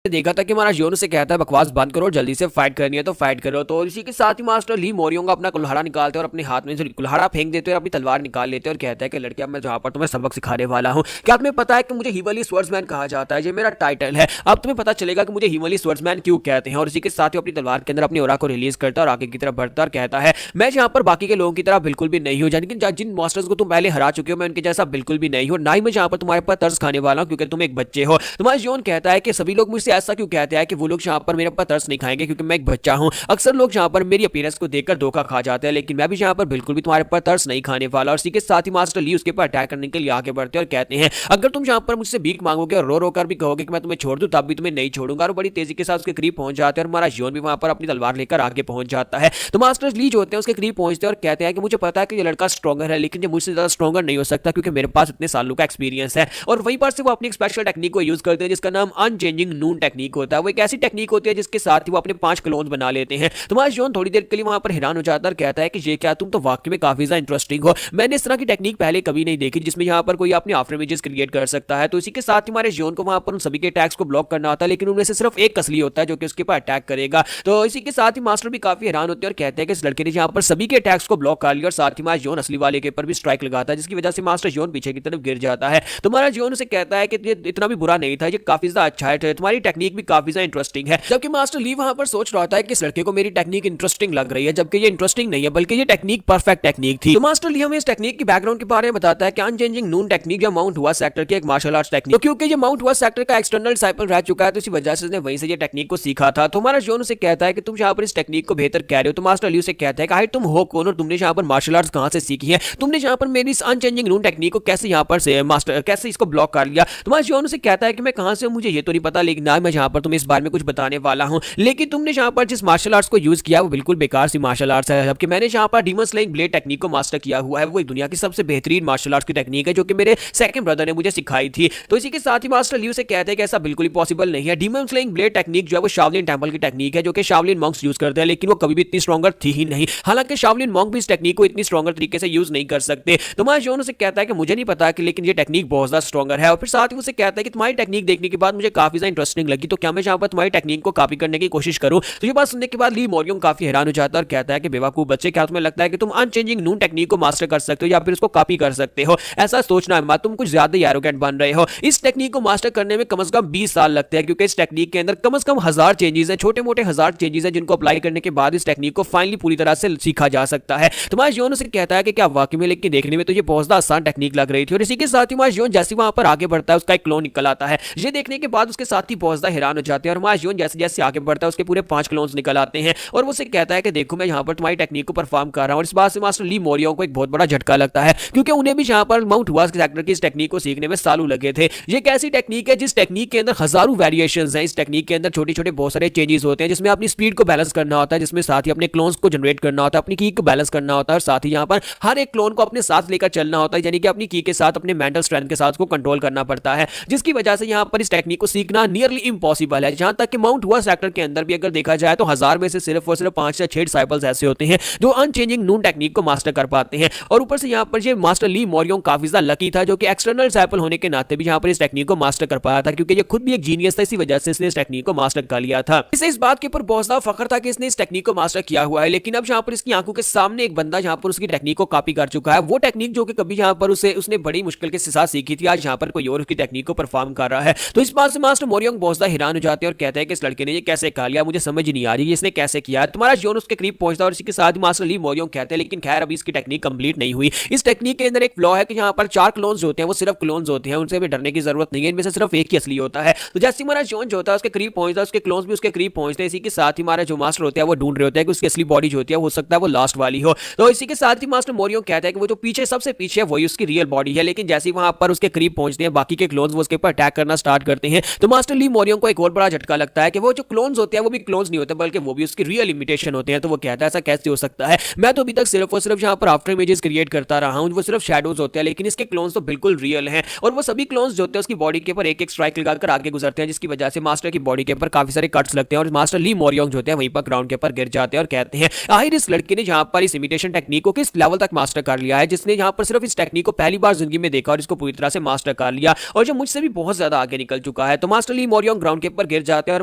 A: देखा था कि हमारा जोन से कहता है बकवास बंद करो, जल्दी से फाइट करनी है तो फाइट करो। तो इसी के साथ ही मास्टर ली मोरियोंग अपना कुल्हाड़ा निकालते और अपने हाथ में कुल्हाड़ा फेंक देते और अपनी तलवार निकाल लेते और कहता है कि लड़कियां मैं जहां पर तुम्हें सबक सिखाने वाला हूं, क्या तुम्हें पता है कि मुझे हिवनली स्वर्ड्समैन कहा जाता है, ये मेरा टाइटल है। अब तुम्हें पता चलेगा कि मुझे हिवनली स्वर्ड्समैन क्यों कहते हैं। और इसी के साथ ही अपनी तलवार के अंदर अपनी ऑरा को रिलीज करता और आगे की तरफ बढ़ता और कहता है मैं यहाँ पर बाकी के लोगों की तरह बिल्कुल भी नहीं हूँ, लेकिन जिन मास्टर्स को तुम पहले हरा चुके हो मैं उनके जैसा बिल्कुल भी नहीं हूँ, ना ही मैं यहाँ पर तुम्हारे पास तरस खाने वाला हूँ क्योंकि तुम एक बच्चे हो। तुम्हारा जोन कहता है कि सभी लोग मुझसे ऐसा क्यों कहते हैं कि वो लोग यहाँ पर मेरे ऊपर तरस नहीं खाएंगे क्योंकि मैं एक बच्चा हूँ। अक्सर लोग यहाँ पर मेरी अपीयरेंस को देखकर धोखा खा जाते हैं, लेकिन मैं भी यहाँ पर बिल्कुल भी तुम्हारे ऊपर तरस नहीं खाने वाला। और इसी के साथ ही मास्टर ली उसके ऊपर अटैक करने के लिए आगे बढ़ते हैं और कहते हैं अगर तुम यहाँ पर मुझसे भीख मांगोगे और रो कर भी कहोगे कि मैं तुम्हें छोड़ दूं तब भी तुम्हें नहीं छोड़ूंगा। और बड़ी तेजी के साथ उसके करीब पहुंच जाते हैं और हमारा जियोन भी वहां पर अपनी तलवार लेकर आगे पहुंच जाता है। तो मास्टर ली जो होते हैं उसके करीब पहुंचते हैं और कहते हैं कि मुझे पता है कि ये लड़का स्ट्रॉगर है, लेकिन ये मुझसे ज्यादा स्ट्रॉगर नहीं हो सकता क्योंकि मेरे पास इतने सालों का एक्सपीरियंस है। और वहीं पर से वो अपनी स्पेशल टेक्निक को यूज करते हैं जिसका नाम अनचेंजिंग नून टेक्निक होता है। वो एक ऐसी टेक्निक होती है जिसके साथ ही वो अपने 5 क्लोन बना लेते हैं। तो हमारा जियोन थोड़ी देर के लिए वहां पर हैरान हो जाता है और कहता है कि ये क्या, तुम तो वाकई में काफी ज्यादा इंटरेस्टिंग हो, मैंने इस तरह की टेक्निक पहले कभी नहीं देखी जिसमें यहाँ पर कोई अपने आफ्टर इमेजेस क्रिएट कर सकता है। तो इसी के साथ ही हमारे जियोन को वहां पर उन सभी के अटैक्स को ब्लॉक करना होता है, लेकिन उनमें से सिर्फ एक असली होता है जो कि उसके ऊपर अटैक करेगा। तो इसी के साथ ही मास्टर भी काफी हैरान होते हैं और कहते हैं कि इस लड़के ने यहाँ पर सभी के अटैक्स को ब्लॉक कर लिया और साथ ही हमारा जियोन असली वाले के ऊपर भी स्ट्राइक लगाता है, जिसकी वजह से मास्टर जियोन पीछे की तरफ गिर जाता है। तो हमारा जियोन उसे कहता है कि ये इतना भी बुरा नहीं था, ये काफी ज्यादा अच्छा है, तुम्हारी टेक्निक भी काफी ज्यादा इंटरेस्टिंग है। जबकि मास्टर ली वहां पर सोच रहा होता है कि इस लड़के को मेरी टेक्निक इंटरेस्टिंग लग रही है, जबकि ये इंटरेस्टिंग नहीं है बल्कि ये टेक्निक परफेक्ट टेक्निक थी। तो मास्टर ली हमें इस टेक्निक के बैकग्राउंड के बारे में बताता है कि अनचेंजिंग नून टेक्निक या माउंट हुआ सेक्टर की एक मार्शल आर्ट्स टेक्निक, क्योंकि ये माउंट हुआ सेक्टर का एक्सटर्नल डिसिपल रह चुका है तो इसी वजह से उसने वहीं से ये टेक्निक को सीखा था। तो हमारा जियोन उसे कहता है कि तुम यहाँ पर इस टेक्निक को बेहतर कह रहे हो। तो मास्टर ली उसे कहता है कि हाय तुम हो कौन और तुमने यहाँ पर मार्शल आर्ट्स कहां से सीखी है, तुमने यहाँ पर मेरी इस अनचेंजिंग नून टेक्निक को कैसे यहाँ पर से मास्टर कैसे इसको ब्लॉक कर लिया। तुम्हारा जियोन उसे कहता है कि मैं कहां से, मुझे ये तो नहीं पता, लेकिन ना मैं यहाँ पर तुम्हें इस बारे में कुछ बताने वाला हूँ। लेकिन तुमने यहाँ पर जिस मार्शल आर्ट्स को यूज किया वो बिल्कुल बेकार सी मार्शल आर्ट्स है, जबकि मैंने यहाँ पर डीमन स्लेइंग ब्लेड टेक्निक को मास्टर किया हुआ है। वो दुनिया की सबसे बेहतरीन मार्शल आर्ट्स की टेक्निक है जो कि मेरे सेकंड ब्रदर ने मुझे सिखाई थी। तो इसी के साथ ही मास्टर ली से कहते हैं कि ऐसा बिल्कुल ही पॉसिबल नहीं है। डीमन स्लेइंग ब्लेड टेक्निक जो है वो शाओलिन टेंपल की टेक्निक है जो कि शाओलिन मॉन्क्स यूज करते हैं, लेकिन वो कभी भी इतनी स्ट्रॉन्गर थी ही नहीं। हालांकि शाओलिन मॉन्क भी इस टेक्निक को इतनी स्ट्रॉन्गर तरीके से यूज नहीं कर सकते। तो मास्टर जियोन उसे कहता है कि मुझे नहीं पता कि लेकिन ये टेक्निक बहुत ज्यादा स्ट्रॉन्गर है। और फिर साथ ही उसे कहता है कि तुम्हारी टेक्निक देखने के बाद मुझे काफी ज्यादा इंटरेस्टिंग लगी, तो क्या मैं यहाँ पर तुम्हारी टेक्निक को कॉपी करने की कोशिश करूं। तो ये बात सुनने के बाद ली मोरियन काफी हैरान हो जाता है और कहता है कि बेवकूफ बच्चे, क्या तुम्हें लगता है कि तुम अनचेंजिंग नून टेक्निक को मास्टर कर सकते हो या फिर उसको कॉपी कर सकते हो? ऐसा सोचना है मत, तुम कुछ ज्यादा ही एरोगेंट बन रहे हो। इस टेक्निक को मास्टर करने में कम से कम 20 साल लगते हैं, क्योंकि इस टेक्निक के अंदर कम से कम 1000 चेंजेस हैं, छोटे मोटे 1000 चेंजेस हैं जिनको अप्लाई करने के बाद इस टेक्निक को फाइनली पूरी तरह से सीखा जा सकता है। तो मास्टर जियोन उसे कहता है कि क्या वाकई में, लेकिन देखने में तो ये बहुत ज्यादा आसान टेक्निक लग रही थी। और इसी के साथ ही मास्टर जियोन जैसे वहां पर आगे बढ़ता है उसका एक क्लोन निकल आता है। ये देखने के बाद उसके साथ ही बहुत ज्यादा हैरान हो जाते हैं और मास्टर जियोन जैसे जैसे आगे बढ़ता है उसके पूरे 5 क्लोन्स निकल आते हैं और वो उसे कहता है कि देखो मैं यहाँ पर तुम्हारी टेक्निक को परफॉर्म कर रहा हूँ। और इस बात से मास्टर ली मोरियन को एक बहुत बड़ा झटका लगता है, क्योंकि उन्हें भी यहाँ पर माउंट हुआ सेक्टर की इस टेक्निक को सीखने में सालों लगे थे। ये एक ऐसी टेक्निक है जिस टेक्निक के अंदर हजारों वेरिएशंस हैं। इस टेक्निक के अंदर छोटे छोटे बहुत सारे चेंजेस होते हैं जिसमें अपनी स्पीड को बैलेंस करना होता है, जिसमें साथ ही अपने क्लोन्स को जनरेट करना होता है, अपनी की को बैलेंस करना होता है और साथ ही यहाँ पर हर एक क्लोन को अपने साथ लेकर चलना होता है, यानी कि अपनी की के साथ अपने मेंटल स्ट्रेंथ के साथ को कंट्रोल करना पड़ता है, जिसकी वजह से यहाँ पर इस टेक्निक को सीखना नियरली इम्पॉसिबल है। जहां तक कि माउंट हुआ सेक्टर के अंदर भी अगर देखा जाए तो 1000 में से सिर्फ और सिर्फ 5 या 6 डिसिपल्स ऐसे होते हैं जो अनचेंजिंग नून टेक्निक को मास्टर कर पाते हैं। और ऊपर से यहाँ पर ये मास्टर ली मोरियन काफी ज्यादा लकी था जो कि एक्सटर्नल डिसिपल होने के नाते भी यहाँ पर इस टेक्निक को मास्टर कर पाया था, क्योंकि ये खुद भी एक जीनियस था, इसी वजह से इसने इस टेक्निक को मास्टर कर लिया था। इसे इस बात के ऊपर बहुत ज्यादा फख्र था कि इसने इस टेक्निक को मास्टर किया हुआ है। लेकिन अब यहाँ पर इसकी आंखों के सामने एक बंदा यहाँ पर उसकी टेक्निक को कॉपी कर चुका है। वो टेक्निक जो कि कभी यहाँ पर उसने बड़ी मुश्किल के साथ सीखी थी, आज यहाँ पर कोई और उसकी टेक्निक को परफॉर्म कर रहा है। तो इस बात से मास्टर मोरियन बहुत ज्यादा हैरान हो जाते हैं और कहते हैं कि इस लड़के ने ये कैसे कर लिया, मुझे समझ नहीं आ रही इसने कैसे किया। तुम्हारा जियोन उसके करीब पहुंचता है और इसी के साथ मास्टर ली मोरियन कहते हैं लेकिन खैर अभी इसकी टेक्निक कंप्लीट नहीं हुई। इस टेक्निक के अंदर एक फ्लॉ है कि यहाँ पर 4 क्लोन्स होते हैं, वो सिर्फ क्लोन्स होते हैं, उनसे भी डरने की जरूरत नहीं है, इनमें से सिर्फ एक ही असली होता है। तो जैसे हमारा जियोन जो होता है उसके करीब पहुंचता है, उसके क्लोन्स भी उसके करीब पहुंचते हैं। इसी के साथ ही हमारा जो मास्टर होता है वो ढूंढ रहे होते हैं कि उसकी असली बॉडी जो होती है हो सकता है वो लास्ट वाली हो। तो इसी के साथ ही मास्टर मोरियन कहता है कि वो जो पीछे सबसे पीछे है वही उसकी रियल बॉडी है। लेकिन जैसे ही वहां पर उसके करीब पहुंचते हैं बाकी के क्लोन्स वो उसके ऊपर अटैक करना स्टार्ट करते हैं। तो मास्टर ली मोरियन को एक और बड़ा झटका लगता है कि वो जो क्लोन्स होते हैं वो भी क्लोन्स नहीं होते बल्कि वो भी उसकी रियल इमिटेशन होते हैं। तो वो कहता है ऐसा कैसे हो सकता है, मैं तो अभी तक सिर्फ और सिर्फ यहाँ पर आफ्टर इमेजेस क्रिएट करता रहा हूँ, वो सिर्फ शैडोज होते हैं, लेकिन इसके क्लोन्स तो बिल्कुल रियल हैं। और वो सभी क्लोन्स जो होते हैं उसकी बॉडी के ऊपर एक एक स्ट्राइक लगाकर आगे गुजरते हैं, जिसकी वजह से मास्टर की बॉडी के ऊपर काफी सारे कट्स लगते हैं और मास्टर ली मोरियन जो होते हैं वहीं पर ग्राउंड के ऊपर गिर जाते हैं और कहते हैं आखिर इस लड़के ने यहाँ पर इस इमिटेशन टेक्निक को किस लेवल तक मास्टर कर लिया है, जिसने यहाँ पर सिर्फ इस टेक्निक को पहली बार जिंदगी में देखा और इसको पूरी तरह से मास्टर कर लिया और जो मुझसे भी बहुत ज्यादा आगे निकल चुका है। तो मास्टर ली मोरियन ग्राउंड के ऊपर गिर जाते हैं और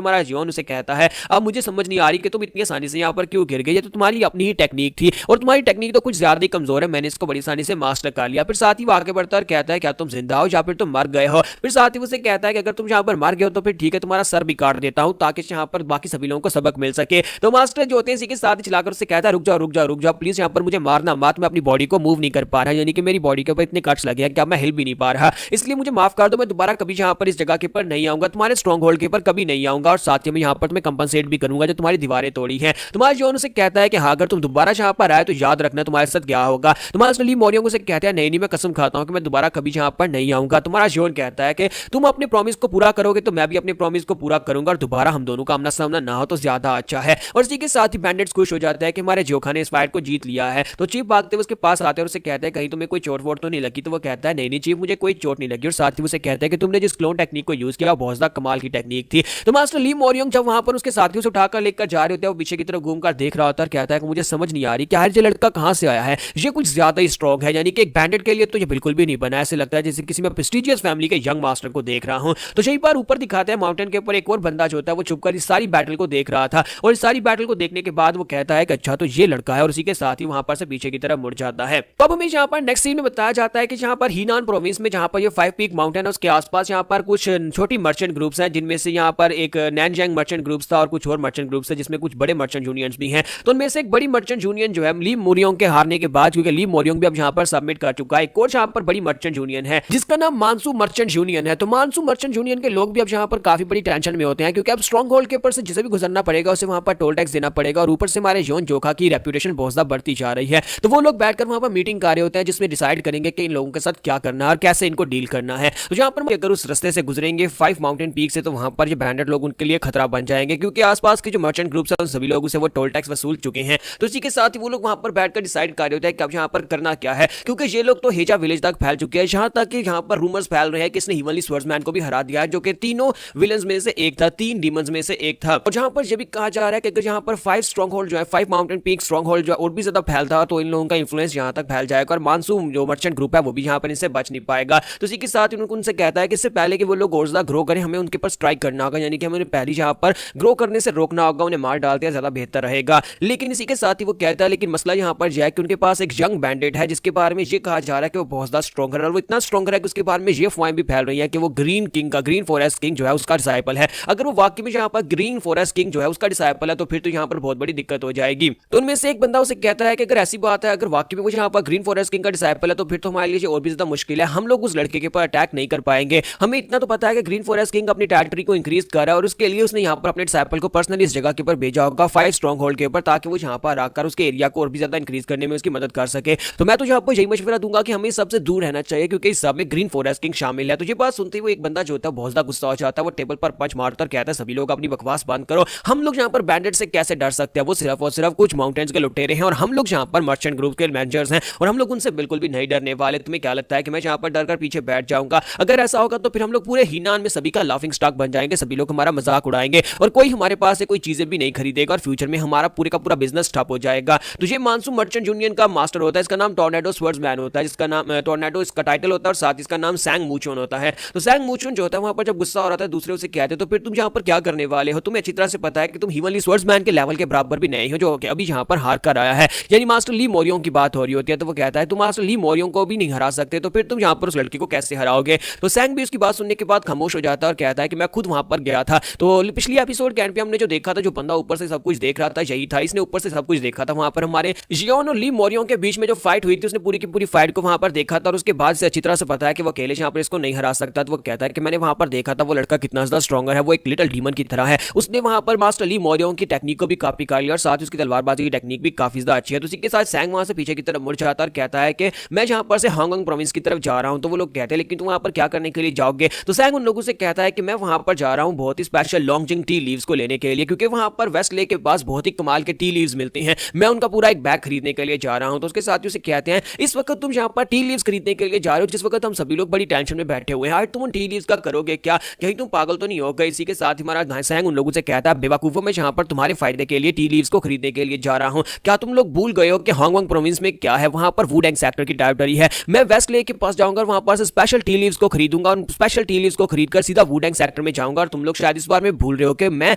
A: हमारा जियोन उसे कहता है अब मुझे समझ नहीं आ रही कि तुम इतनी आसानी से यहाँ पर क्यों गिर गई, तो तुम्हारी अपनी ही टेक्निक थी और तुम्हारी टेक्निक तो कुछ ज्यादा ही कमजोर है, मैंने इसको बड़ी आसानी से मास्टर कर लिया। फिर साथ ही वो आगे बढ़ता है और कहता है क्या तुम जिंदा हो या फिर तुम मर गए हो। फिर साथ ही उसे कहता है कि अगर तुम यहाँ पर मर गए हो तो फिर ठीक है, तुम्हारा सर भी काट देता हूँ ताकि यहाँ पर बाकी सभी लोगों को सबक मिल सके। तो मास्टर जो होते हैं इसी के साथ ही चलाकर उससे कहता है रुक जाओ रुक जाओ रुक जाओ प्लीज, यहाँ पर मुझे मारना मत, मैं अपनी बॉडी को मूव नहीं कर पा रहा, यानी कि मेरी बॉडी के ऊपर इतने कट्स लगे हैं कि अब मैं हिल भी नहीं पा रहा, इसलिए मुझे माफ कर दो, मैं दोबारा कभी यहाँ पर इस जगह के ऊपर नहीं आऊंगा, तुम्हारे स्ट्रॉन्ग स्ट्रॉन्ग होल्ड के ऊपर कभी नहीं आऊंगा और साथ ही मैं यहाँ पर तुम्हें कंपनसेट भी करूंगा जो तुम्हारी दीवारें तोड़ी है। तुम्हारा जोन उसे कहता है कि हाँ अगर तुम दोबारा यहाँ पर आए तो याद रखना तुम्हारे साथ क्या होगा। तुम्हारा ली मोरियोंग उसे कहता है नहीं मैं कसम खाता हूँ कि मैं दोबारा कभी यहाँ पर नहीं आऊंगा। तुम्हारा जोन कहता है कि तुम अपने प्रॉमिस को पूरा करोगे तो मैं भी अपने प्रॉमिस को पूरा करूंगा और दोबारा हम दोनों का आमना सामना ना हो तो ज्यादा अच्छा है। और इसी के साथ ही बैंडिट्स खुश हो जाता है कि हमारे जोखा ने इस फाइट को जीत लिया है। तो चीफ भागते हुए उसके पास आते हैं और उसे कहते हैं कहीं तुम्हें कोई चोट वोट तो नहीं लगी। तो वो कहता है नहीं चीफ मुझे कोई चोट नहीं लगी। और साथ ही उसे कहता है कि तुमने जिस क्लोन टेक्निक को यूज किया बहुत ज्यादा कमाल की टेक्निक थी। तो मास्टर ली मोरियोंग जब वहां पर उसके साथियों से उठाकर लेकर जा रहे होते हैं वो पीछे की तरफ घूमकर देख रहा होता है और कहता है कि मुझे समझ नहीं आ रही कि यार ये लड़का कहां से आया है, ये कुछ ज्यादा ही स्ट्रॉन्ग है। यानी कि एक बैंडिट के लिए तो ये बिल्कुल भी नहीं बना। ऐसे लगता है जैसे किसी मैं प्रेस्टिजियस फैमिली के यंग मास्टर को देख रहा हूं। तो यही बार ऊपर दिखाते हैं माउंटेन के ऊपर एक और बंदा जो होता है वो छुपकर इस सारी बैटल को देख रहा था। और इस सारी बैटल को देखने के बाद वो कहता है कि अच्छा तो ये लड़का है और उसी के साथ ही वहां पर से पीछे की तरफ मुड़ जाता है। तो अब हमें यहाँ पर नेक्स्ट सीन में बताया जाता है कि जहां पर हीनान प्रोविंस में जहां पर ये 5 पीक माउंटेन है उसके आसपास यहाँ पर कुछ छोटी मर्चेंट ग्रुप्स हैं जिनमें से यहाँ पर एक नैनजैंग मर्चेंट ग्रुप्स था और कुछ और मर्चेंट ग्रुप्स है जिसमें कुछ बड़े मर्चेंट यूनियंस भी हैं। तो उनमें से एक बड़ी मर्चेंट यूनियन जो है ली मोरियोंग के हारने के बाद, क्योंकि ली मोरियोंग भी अब यहाँ पर सबमिट कर चुका है, एक और यहाँ पर बड़ी मर्चेंट यूनियन है जिसका नाम मानसू मर्चेंट यूनियन है। तो मानसू मर्चेंट यूनियन के लोग भी अब यहाँ पर काफी बड़ी टेंशन में होते हैं क्योंकि अब स्ट्रॉन्ग होल्ड के ऊपर से जिसे भी गुजरना पड़ेगा उसे वहां पर टोल टैक्स देना पड़ेगा और ऊपर से हमारे जोन जोखा की रेप्यूटेशन बहुत ज्यादा बढ़ती जा रही है। तो वो लोग बैठकर वहां पर मीटिंग कर रहे होते हैं जिसमें डिसाइड करेंगे कि इन लोगों के साथ क्या करना है और कैसे इनको डील करना है। तो जहां पर अगर उस रास्ते से गुजरेंगे 5 माउंटेन पीक से तो वहां पर ये बैंडेड लोग उनके लिए खतरा बन जाएंगे क्योंकि आसपास के जो मर्चेंट ग्रुप्स हैं सभी लोगों से वो टोल टैक्स वसूल चुके हैं। तो इसी के साथ ही वो लोग वहां पर बैठकर डिसाइड कर रहे होते हैं कि अब यहाँ पर करना क्या है, क्योंकि ये लोग तो हेजा विलेज तक फैल चुके हैं। जहां तक कि यहाँ पर रूमर्स फैल रहे हैं कि इसने हिमनली स्वर्ड्समैन को भी हरा दिया है जो कि तीनों विलन्स में से एक था, 3 डीमंस में से एक था। और जहां पर ये भी कहा जा रहा है कि अगर यहाँ पर 5 स्ट्रॉन्ग होल्ड जो है 5 माउंटेन पीक स्ट्रॉन्ग होल्ड जो है और भी ज्यादा फैलता तो इन लोगों का इंफ्लुएंस यहाँ तक फैल जाएगा और मानसून जो मर्चेंट ग्रुप है वो भी यहाँ पर इनसे बच नहीं पाएगा। तो इसी के साथ उनसे कहता है कि इससे पहले कि वो लोग और ज्यादा ग्रो करें हमें उनके पर स्ट्राइक करना होगा, यानी कि हमें पहले यहाँ पर ग्रो करने से रोकना होगा, उन्हें मार डालते हैं ज्यादा बेहतर रहेगा। लेकिन इसी के साथ ही वो कहता है लेकिन मसला यहाँ पर यह है कि उनके पास एक यंग बैंडेड है जिसके बारे में ये कहा जा रहा है कि वो बहुत ज्यादा स्ट्रॉन्गर है और वो इतना स्ट्रॉन्गर है कि उसके बारे में ये अफवाहें भी फैल रही है कि वो ग्रीन किंग का, ग्रीन फॉरेस्ट किंग जो है उसका डिसाइपल है। अगर वो वाकई में यहाँ पर ग्रीन फॉरेस्ट किंग जो है उसका डिसाइपल है तो फिर तो यहाँ पर बहुत बड़ी दिक्कत हो जाएगी। तो उनमें से एक बंदा उसे कहता है कि अगर ऐसी बात है, अगर वाकई में वो यहाँ पर ग्रीन फॉरेस्ट किंग का डिसाइपल है तो फिर तो हमारे लिए और भी ज्यादा मुश्किल है, हम लोग उस लड़के के ऊपर अटैक नहीं कर पाएंगे। हमें इतना तो पता है कि ग्रीन फॉरेस्ट किंग अपनी टेरिटरी को इंक्रीज कर रहा है और उसके लिए उसने यहाँ पर अपने डिसाइपल को पर्सनली इस जगह के ऊपर भेजा होगा 5 स्ट्रॉन्ग होल्ड के ऊपर ताकि वो यहाँ पर आकर उसके एरिया को और भी ज्यादा इंक्रीज करने में उसकी मदद कर सके। तो मैं तो यहाँ पर यही मशवरा दूंगा कि हमें सबसे दूर रहना चाहिए क्योंकि इस सब में ग्रीन फॉरेस्ट किंग शामिल है। तो ये बात सुनते हुए एक बंदा जो होता है बहुत ज्यादा गुस्सा हो जाता है, वो टेबल पर पंच मारता और कहता है सभी लोग अपनी बकवास बंद करो, हम लोग यहाँ पर बैंडेड से कैसे डर सकते हैं, वो सिर्फ और सिर्फ कुछ माउंटेन्स के लुटेरे हैं और हम लोग यहाँ पर मर्चेंट ग्रुप के मैनेजर्स हैं और हम लोग उनसे बिल्कुल भी नहीं डरने वाले। तुम्हें क्या लगता है कि मैं यहाँ पर डर कर पीछे बैठ जाऊंगा? अगर ऐसा होगा तो फिर हम लोग पूरे हीनान में सभी का लाफिंग स्टॉक बन जाएंगे, सभी लोग हमारा मजाक उड़ाएंगे और कोई हमारे पास से कोई चीजें भी नहीं खरीदेगा और फ्यूचर में हमारा पूरे का पूरा बिजनेस ठप हो जाएगा। तो ये मानसून मर्चेंट यूनियन का मास्टर होता है, इसका नाम टॉर्नेडो स्वर्ड्समैन होता है, जिसका नाम टॉर्नेडो इसका टाइटल होता है और साथ इसका नाम सैंग मूचोन होता है। तो सैंग मूचोन जो होता है वहां पर जब गुस्सा हो रहा है दूसरे उसे कहते हैं तो फिर तुम यहाँ पर क्या करने वाले हो? तुम्हें अच्छी तरह से पता है कि तुम हिमनली स्वर्ड्समैन के लेवल के बराबर भी नहीं हो जो अभी यहाँ पर हार कर आया है, यानी मास्टर ली मोरियोंग की बात हो रही होती है। तो वो कहता है तुम मास्टर ली मोरियोंग को भी नहीं हरा सकते तो फिर तुम यहाँ पर उस लड़की को कैसे हराओगे? तो सैंग भी उसकी बात सुनने के बाद खामोश हो जाता है और कहता है कि मैं खुद वहां पर गया था। तो पिछली एपिसोड के एंड पे हमने जो देखा था, जो बंदा ऊपर से सब कुछ देख रहा था यही था, इसने ऊपर से सब कुछ देखा था। वहां पर हमारे जियोन और ली मोरियोंग के बीच में जो फाइट हुई थी उसने पूरी की पूरी फाइट को वहां पर देखा था और उसके बाद से अच्छी तरह से पता है कि वो अकेले यहाँ पर इसको नहीं हरा सकता। तो वो कहता है कि मैंने वहां पर देखा था वो लड़का कितना ज्यादा स्ट्रॉन्गर है, वो एक लिटिल डीमन की तरह है, उसने वहां पर मास्टर ली मोरियोंग की टेक्निक को भी कॉपी कर लिया और साथ ही उसकी तलवारबाजी की टेक्निक भी काफी ज्यादा अच्छी है। तो इसी के साथ सैंग वहां से पीछे की तरफ मुड़ जाता है और कहता है कि मैं जहां पर से हांगकांग प्रोविंस की तरफ जा रहा हूं। तो वो लोग कहते हैं लेकिन तुम वहां पर क्या करने के लिए जाओगे? तो सैंग उन लोगों से कहता है कि मैं वहां पर जा रहा हूं बहुत ही स्पेशल लॉन्गजिंग टी लीव्स को लेने के लिए, क्योंकि वहां पर वेस्ट लेक के पास बहुत ही कमाल के टी लीव्स मिलते हैं, मैं उनका पूरा एक बैग खरीदने के लिए जा रहा हूं। तो उसके साथ ही उसे कहते हैं इस वक्त तुम यहाँ पर टी लीव्स खरीदने के लिए जा रहे हो जिस वक्त हम सभी लोग बड़ी टेंशन में बैठे हुए हैं, आज तुम उन टी लीव्स का करोगे क्या? कहीं तुम पागल तो नहीं हो गए? इसी के साथ ही हमारा सैंग उन लोगों से कहता है बेवकूफों मैं यहाँ पर तुम्हारे फायदे के लिए टी लीव्स को खरीदने के लिए जा रहा हूं, क्या तुम लोग भूल गए हो कि हांगकांग प्रोविंस में क्या है? वहां पर वुडेंग सेक्टर की टेरिटरी है, मैं वेस्ट लेक के पास जाऊंगा, वहां पर स्पेशल टी लीव्स को खरीदूंगा और स्पेशल टी लीव्स को खरीदकर सीधा वुडेंग सेक्टर में जाऊंगा। और तुम लोग शायद इस बार में भूल रहे हो कि मैं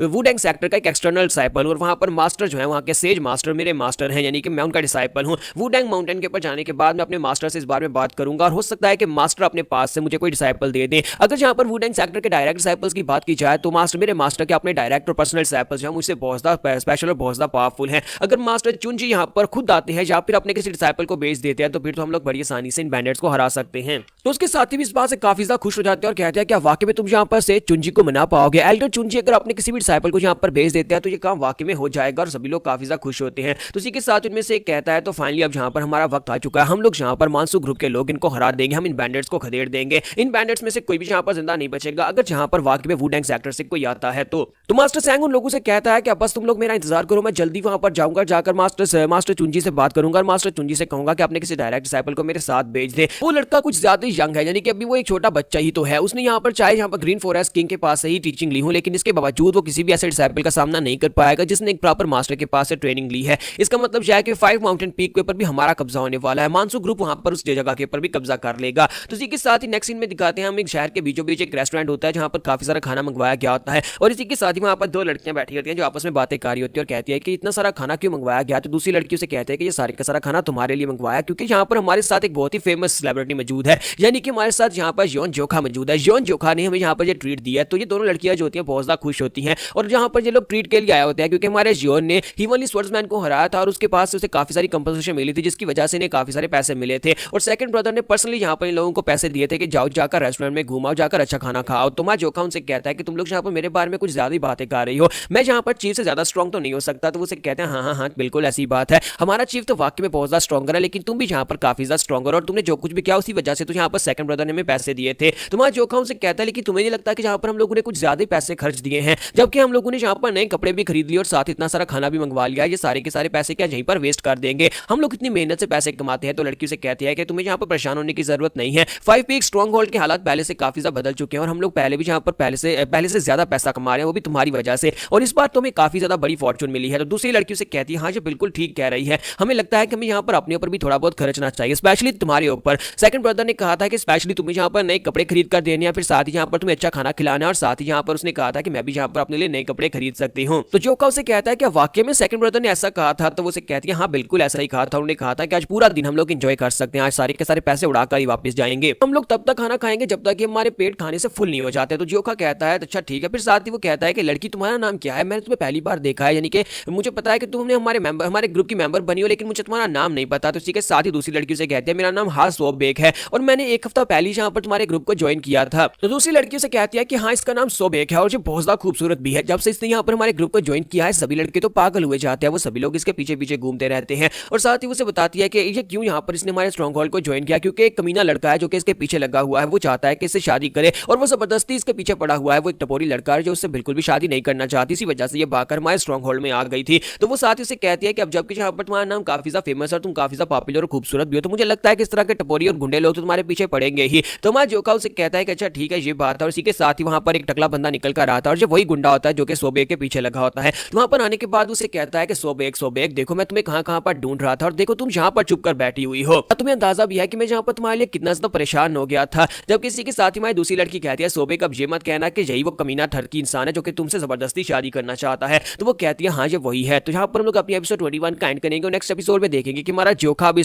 A: वुडेंग सेक्टर का एक एक्सटर्नल डिसाइपल हूं और वहां पर मास्टर जो है वहां के सेज मास्टर मेरे मास्टर हैं, यानी कि मैं उनका डिसाइपल हूं। वुडेंग माउंटेन के ऊपर जाने के बाद मैं अपने मास्टर से इस बारे में बात करूंगा और हो सकता है कि मास्टर अपने पास से मुझे कोई डिसाइपल दे दें। अगर जहां पर वुडेंग सेक्टर के डायरेक्ट डिसाइपल्स की बात की जाए तो मास्टर मेरे मास्टर के अपने डायरेक्ट और पर्सनल डिसाइपल्स हैं, मुझसे बहुत ज्यादा स्पेशल और बहुत ज्यादा पावरफुल हैं। अगर मास्टर चुनजी यहाँ पर खुद आते हैं या फिर अपने किसी डिसाइपल को भेज देते हैं तो फिर तो हम लोग बड़ी आसानी से इन बैंडेट्स को हरा सकते हैं। तो उसके साथ ही भी इस बात से काफी ज्यादा खुश हो जाते हैं और कहते हैं क्या वाकई में तुम यहाँ पर से चुंजी को मना पाओगे। एल्डर चुंजी अगर अपने किसी भी डिसाइपल को यहाँ पर भेज देते हैं तो ये काम वाकई में हो जाएगा और सभी लोग काफी ज्यादा खुश होते हैं। तो इसी के साथ उनमें से एक कहता है तो फाइनली अब जहाँ पर हमारा वक्त आ चुका है, हम लोग यहाँ पर मानसू ग्रुप के लोग इनको हरा देंगे, हम इन बैंडेट्स को खदेड़ देंगे, इन बैंडेट्स में से कोई भी यहाँ पर जिंदा नहीं बचेगा अगर जहाँ पर वाकई में वुडेंग सेक्टर से कोई आता है तो मास्टर सैंग उन लोगों से कहता है कि अब बस तुम लोग मेरा इंतजार करो, मैं जल्दी वहां पर जाऊंगा, जाकर मास्टर चुंजी से बात करूंगा और मास्टर चुंजी से कहूंगा कि अपने किसी डायरेक्ट डिसाइपल को मेरे साथ भेज दे। वो लड़का कुछ ज्यादा यंग है, यानी कि अभी वो एक छोटा बच्चा ही तो है। उसने यहाँ पर चाहे यहाँ पर ग्रीन फॉरेस्ट किंग के पास से ही टीचिंग ली हो, लेकिन इसके बावजूद वो किसी भी ऐसे डिसाइपल का सामना नहीं कर पाएगा जिसने एक प्रॉपर मास्टर के पास से ट्रेनिंग ली है। इसका मतलब यह है कि 5 माउंटेन पीक के ऊपर भी हमारा कब्जा होने वाला है। मानसू ग्रुप वहां पर उस जगह के ऊपर भी कब्जा कर लेगा। तो इसी के साथ ही नेक्स्ट सीन में दिखाते हैं हम एक शहर के बीचों बीच एक रेस्टोरेंट होता है जहां पर काफी सारा खाना मंगवाया गया होता है और इसी के साथ ही वहां पर 2 लड़कियां बैठी होती हैं जो आपस में बातें कर रही होती है और कहती है कि इतना सारा खाना क्यों मंगवाया गया। तो दूसरी लड़की उसे कहते हैं कि ये सारे का सारा खाना तुम्हारे लिए मंगवाया क्योंकि यहाँ पर हमारे साथ एक बहुत ही फेमस सेलिब्रिटी मौजूद है, यानी कि हमारे साथ यहाँ पर योन जोखा मौजूद है। योन जोखा ने हमें यहाँ पर ये ट्रीट दिया है। तो ये दोनों लड़कियां जो होती हैं बहुत ज्यादा खुश होती हैं और जहाँ पर ये लोग ट्रीट के लिए आए होते हैं क्योंकि हमारे योन ने हीवनली स्वर्ड्समैन को हराया था और उसके पास से उसे काफी सारी कंपनसेशन मिली थी जिसकी वजह से इन्हें काफी सारे पैसे मिले थे। और सेकंड ब्रदर ने पर्सनली यहाँ पर इन लोगों को पैसे दिए थे कि जाओ जाकर रेस्टोरेंट में घुमाओ, जाकर अच्छा खाना खाओ। तो मैं जोखा उनसे कहता है कि तुम लोग यहाँ पर मेरे बारे में कुछ ज्यादा ही बातें कर रही हो, मैं यहाँ पर चीफ से ज्यादा स्ट्रॉन्ग तो नहीं हो सकता। तो वो उसे कहते हैं हाँ हाँ हाँ बिल्कुल ऐसी बात है, हमारा चीफ तो वाकई में बहुत ज्यादा स्ट्रॉन्गर है लेकिन तुम भी यहाँ पर काफी ज्यादा स्ट्रॉन्गर और तुमने जो कुछ भी किया उसी वजह से तो यहाँ पर सेकंड ब्रदर ने हमें पैसे दिए थे। तो मैं जोखा उनसे कहता है लेकिन तुम्हें नहीं लगता कि यहाँ पर हम लोगों ने कुछ ज्यादा ही पैसे खर्च दिए हैं, जबकि हम लोगों ने यहाँ पर नए कपड़े भी खरीद लिए और साथ इतना सारा खाना भी मंगवा लिया, ये सारे के सारे पैसे क्या यहीं पर वेस्ट कर देंगे, हम लोग इतनी मेहनत से पैसे कमाते हैं। तो लड़की से कहती है कि तुम्हें यहाँ पर परेशान होने की जरूरत नहीं है, 5 पीक स्ट्रॉन्ग होल्ड के हालात पहले से काफी ज्यादा बदल चुके हैं और हम लोग पहले भी यहाँ पर पहले से ज्यादा पैसा कमा रहे हैं, वो भी तुम्हारी वजह से, और इस बार तुम्हें काफी ज्यादा बड़ी फॉर्चून मिली है। तो दूसरी लड़की से कहती है हाँ ये बिल्कुल ठीक कह रही है, हमें लगता है कि हमें यहाँ पर अपने ऊपर भी थोड़ा बहुत खर्चना चाहिए, स्पेशली तुम्हारे ऊपर। सेकंड ब्रदर ने कहा था कि स्पेशली तुम्हें यहाँ पर नए कपड़े खरीद कर देने हैं, फिर साथ ही यहाँ पर तुम्हें अच्छा खाना खिलाना है, और साथ ही यहाँ पर उसने कहा था कि मैं भी यहाँ पर अपने लिए नए कपड़े खरीद सकती हूँ। तो जोका उसे कहता है कि वाकई में सेकंड ब्रदर ने ऐसा कहा था। तो वो उसे कहती है हाँ बिल्कुल ऐसा ही कहा था, उन्होंने कहा था कि आज पूरा दिन हम लोग एंजॉय कर सकते हैं, आज सारे के सारे पैसे उड़ाकर ही वापस जाएंगे, हम लोग तब तक खाना खाएंगे जब तक कि हमारे पेट खाने से फुल नहीं हो जाते। तो जोका कहता है अच्छा ठीक है। फिर साथ ही वो कहता है कि लड़की तुम्हारा नाम क्या है, मैंने तुम्हें पहली बार देखा है, यानी कि मुझे पता है कि तुमने हमारे ग्रुप की मेंबर बनी हो लेकिन मुझे तुम्हारा नाम नहीं पता। तो इसी के साथ ही दूसरी लड़की से कहती है मेरा नाम हास सोबेक है और मैंने 1 हफ्ता पहले यहाँ पर तुम्हारे ग्रुप को ज्वाइन किया था। तो दूसरी लड़की से कहती है कि हाँ इसका नाम सोबेक है और ये बहुत ज्यादा खूबसूरत भी है, जब से इसने यहाँ पर हमारे ग्रुप को ज्वाइन किया है सभी लड़के तो पागल हुए जाते हैं, वो सभी लोग इसके पीछे पीछे घूमते रहते हैं। और साथ ही उसे बताती है कि ये क्यों यहाँ पर इसने हमारे स्ट्रॉन्ग होल्ड को ज्वाइन किया, क्योंकि एक कमीना लड़का है जो कि इसके पीछे लगा हुआ है, वो चाहता है कि इससे शादी करे और वो जबरदस्ती इसके पीछे पड़ा हुआ है। वो एक टपोरी लड़का है जो उससे बिल्कुल भी शादी नहीं करना चाहती, इसी वजह से ये भागकर हमारे स्ट्रॉन्ग होल्ड में आ गई थी। तो वो साथ ही उसे कहती है कि अब जबकि यहाँ पर तुम्हारा नाम काफी ज्यादा फेमस है और तुम काफी ज्यादा पॉपुलर और खूबसूरत भी हो, तो मुझे लगता है कि इस तरह के टपोरी और गुंडे लोग तो तुम्हारे पीछे पड़ेंगे ही। तो मैं जोका उसे कहता है कि अच्छा ठीक है ये बात है। और इसी के साथ ही वहां पर एक टकला बंदा निकल कर आता है और जो वही गुंडा होता है जो कि सोबेक के पीछे लगा होता है। तो वहां पर आने के बाद उसे कहता है कि सोबेक देखो मैं तुम्हें कहां कहां पर ढूंढ रहा था और देखो तुम यहाँ पर चुप कर बैठी हुई हो, तुम्हें अंदाजा भी है कि मैं यहाँ पर तुम्हारे लिए कितना ज्यादा परेशान हो गया था। जबकि इसी के साथ ही हमारी दूसरी लड़की कहती है सोबेक अब ये मत कहना कि यही वो कमीना ठरकी इंसान है जो कि तुमसे जबरदस्ती शादी करना चाहता है। तो वो कहती है हाँ ये वही है। तो यहाँ पर हम लोग अपनी एपिसोड 21 का एंड करेंगे और नेक्स्ट एपिसोड में देखेंगे कि हमारा जोखा भी